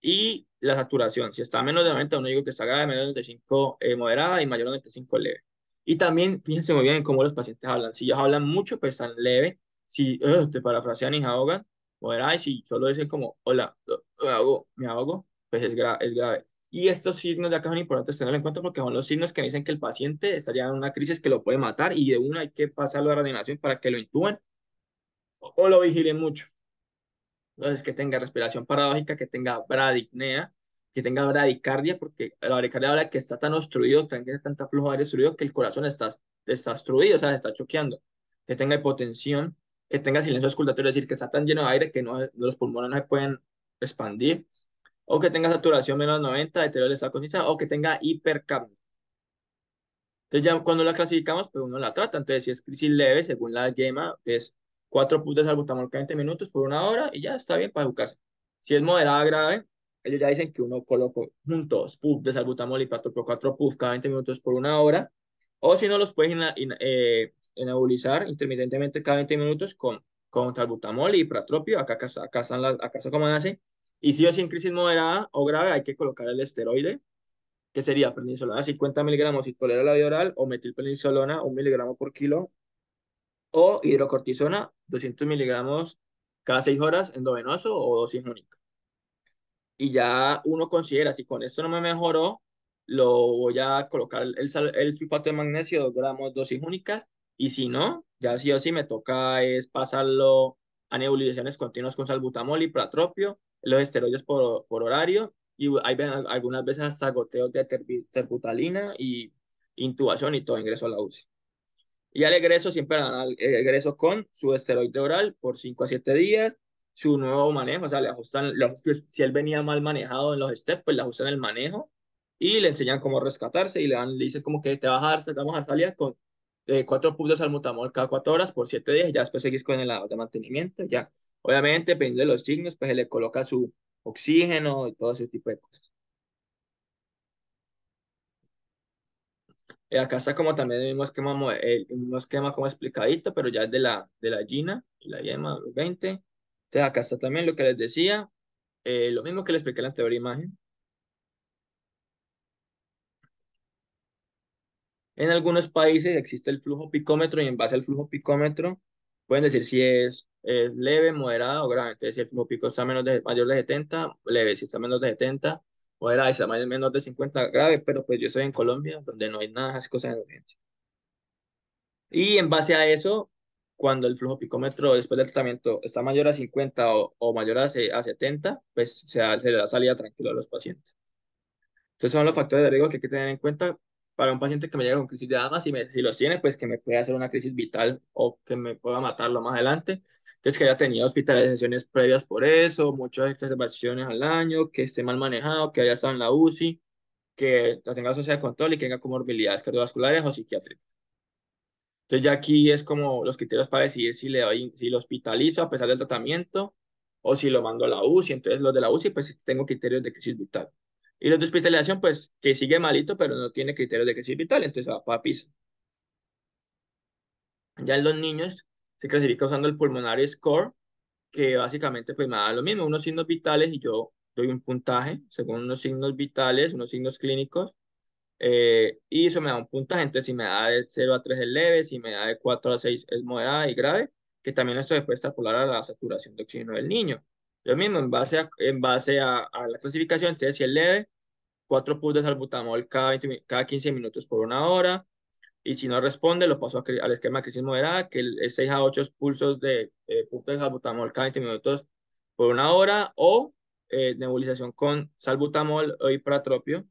Y la saturación, si está a menos de 90, uno digo que está grave, menos de 95 moderada y mayor de 95 leve. Y también fíjense muy bien en cómo los pacientes hablan. Si ellos hablan mucho, pues están leve. Si te parafrasean y se ahogan, moderada. Y si solo dicen como, hola, me ahogo, pues es grave. Y estos signos de acá son importantes tenerlo en cuenta porque son los signos que dicen que el paciente está ya en una crisis que lo puede matar y de una hay que pasarlo a reanimación para que lo intuben o lo vigilen mucho. Entonces, que tenga respiración paradójica, que tenga bradipnea, que tenga bradicardia, porque la bradicardia habla que está tan obstruido, tiene tanta flujo de aire obstruido que el corazón está obstruido, o sea, está choqueando. Que tenga hipotensión, que tenga silencio auscultatorio, es decir, que está tan lleno de aire que los pulmones no se pueden expandir, o que tenga saturación menos 90, deterioro del estado de conciencia, o que tenga hipercapnia. Entonces ya cuando la clasificamos, pues uno la trata. Entonces si es crisis leve, según la GEMA, es 4 puff de salbutamol cada 20 minutos por una hora y ya está bien para su casa. Si es moderada grave, ellos ya dicen que uno coloca juntos puff de salbutamol y 4 puff cada 20 minutos por una hora. O si no, los puedes nebulizar intermitentemente cada 20 minutos con salbutamol y pratropio. Acá está como nace. Y si o si en crisis moderada o grave, hay que colocar el esteroide que sería prednisolona 50 miligramos si tolera la vía oral, o metilprednisolona 1 miligramo por kilo, o hidrocortisona 200 miligramos cada 6 horas endovenoso o dosis única. Y ya uno considera, si con esto no me mejoró, lo voy a colocar el sulfato de magnesio, 2 gramos, dosis únicas, y si no, ya sí o sí me toca es pasarlo a nebulizaciones continuas con salbutamol y pratropio, los esteroides por horario, y hay algunas veces hasta goteos de terbutalina y intubación y todo, ingreso a la UCI. Y al egreso siempre dan al egreso con su esteroide oral por 5 a 7 días, su nuevo manejo, o sea, si él venía mal manejado en los steps, pues le ajustan el manejo y le enseñan cómo rescatarse y le dicen como que te vas a dar, vamos a salir con 4 puff de salbutamol cada 4 horas por 7 días y ya después seguís con el lado de mantenimiento, ya. Obviamente, dependiendo de los signos, pues se le coloca su oxígeno y todo ese tipo de cosas. Acá está como también el mismo esquema, el mismo esquema como explicadito, pero ya es de la Gina y la Yema 20. Entonces acá está también lo que les decía, lo mismo que les expliqué en la anterior imagen. En algunos países existe el flujo picómetro y en base al flujo picómetro pueden decir si es leve, moderado o grave. Entonces si el flujo pico está mayor de 70, leve. Si está menos de 70, moderado. Y si está menos de 50, grave. Pero pues yo estoy en Colombia, donde no hay nada de esas cosas de urgencia. Y en base a eso, cuando el flujo picómetro después del tratamiento está mayor a 50 o mayor a 70, pues se le da salida tranquila a los pacientes. Entonces son los factores de riesgo que hay que tener en cuenta para un paciente que me llega con crisis de asma, si los tiene, pues que me puede hacer una crisis vital o que me pueda matarlo más adelante. Entonces que haya tenido hospitalizaciones previas por eso, muchas exacerbaciones al año, que esté mal manejado, que haya estado en la UCI, que la tenga asociada de control y que tenga comorbilidades cardiovasculares o psiquiátricas. Entonces ya aquí es como los criterios para decidir si lo hospitalizo a pesar del tratamiento o si lo mando a la UCI. Entonces los de la UCI pues tengo criterios de crisis vital. Y los de hospitalización pues que sigue malito pero no tiene criterios de crisis vital, entonces va para piso. Ya en los niños se clasifica usando el pulmonary score, que básicamente pues me da lo mismo, unos signos vitales y yo doy un puntaje según unos signos vitales, unos signos clínicos. Y eso me da un puntaje, entonces si me da de 0 a 3 es leve, si me da de 4 a 6 es moderada y grave, que también esto después extrapolar a la saturación de oxígeno del niño. Lo mismo, en base a la clasificación, entonces si es leve, 4 puff de salbutamol cada 15 minutos por una hora, y si no responde, lo paso al esquema de crisis moderada, que es 6 a 8 pulsos de puff de salbutamol cada 20 minutos por una hora, o nebulización con salbutamol o hipratropio.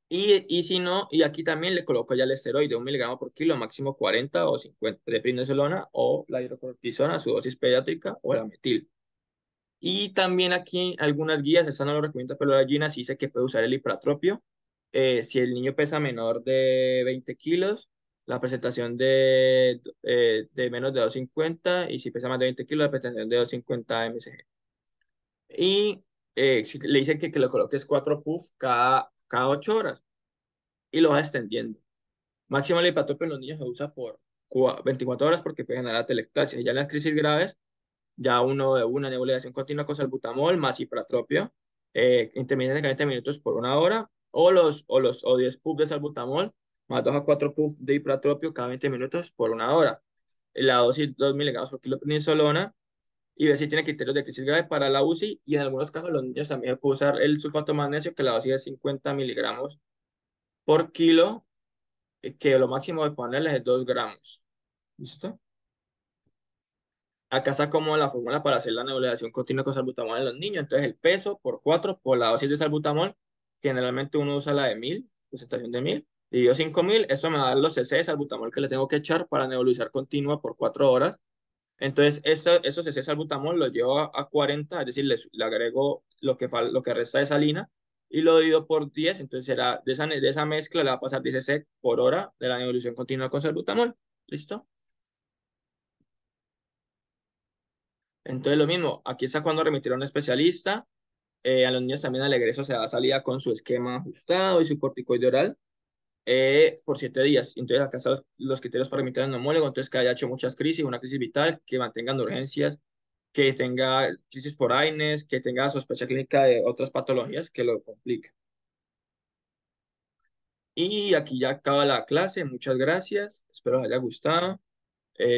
Y si no, y aquí también le coloco ya el esteroide, 1 miligramo por kilo, máximo 40 o 50 de prednisolona o la hidrocortisona, su dosis pediátrica o la metil. Y también aquí algunas guías, esta no lo recomienda, pero la Gina sí dice que puede usar el hipratropio. Si el niño pesa menor de 20 kilos, la presentación de menos de 250 y si pesa más de 20 kilos, la presentación de 250 mcg. Y le dicen que le coloques 4 puff cada 8 horas y lo vas extendiendo. Máximo el hipatropio en los niños se usa por 24 horas porque puede generar atelectasia. Ya en las crisis graves, ya uno de una nebulización continua con salbutamol más ipratropio, intermitente de 40 minutos por una hora, o 10 puffs de salbutamol más 2 a 4 puffs de ipratropio cada 20 minutos por una hora. La dosis 2 miligramos por kilo de prednisolona y ver si tiene criterios de crisis grave para la UCI y en algunos casos los niños también se puede usar el sulfato de magnesio que la dosis es 50 miligramos por kilo, que lo máximo de ponerles es 2 gramos. ¿Listo? Acá está como la fórmula para hacer la nebulización continua con salbutamol en los niños. Entonces, el peso por 4 por la dosis de salbutamol. Generalmente uno usa la de 1000, presentación de 1000. Dividido 5000, eso me da los cc de salbutamol que le tengo que echar para nebulizar continua por 4 horas. Entonces, esos cc de salbutamol los llevo a 40, es decir, le agrego lo que resta de salina y lo divido por 10. Entonces, será de esa mezcla le va a pasar 10 cc por hora de la nebulización continua con salbutamol. ¿Listo? Entonces, lo mismo, aquí está cuando remitieron a un especialista. A los niños también al egreso se da salida con su esquema ajustado y su corticoide oral por 7 días. Entonces, acá están los criterios para remitir al neumólogo. Entonces, que haya hecho muchas crisis, una crisis vital, que mantengan urgencias, que tenga crisis por AINES, que tenga sospecha clínica de otras patologías que lo compliquen. Y aquí ya acaba la clase. Muchas gracias. Espero les haya gustado.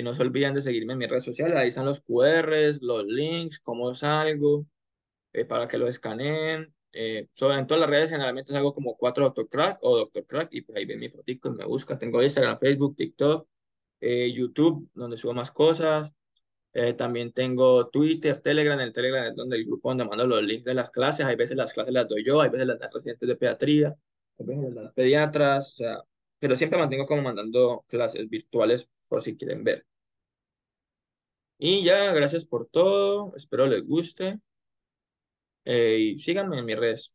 No se olviden de seguirme en mis redes sociales. Ahí están los QRs, los links, cómo salgo, para que lo escaneen. En todas las redes generalmente salgo como 4 Doctor Crack o Doctor Crack y pues ahí ven mi fotico, me busca. Tengo Instagram, Facebook, TikTok, YouTube, donde subo más cosas. También tengo Twitter, Telegram. El Telegram es donde el grupo donde mando los links de las clases. Hay veces las clases las doy yo, hay veces las dan residentes de pediatría, hay veces las dan pediatras, o sea, pero siempre mantengo como mandando clases virtuales por si quieren ver. Y ya, gracias por todo, espero les guste y síganme en mis redes.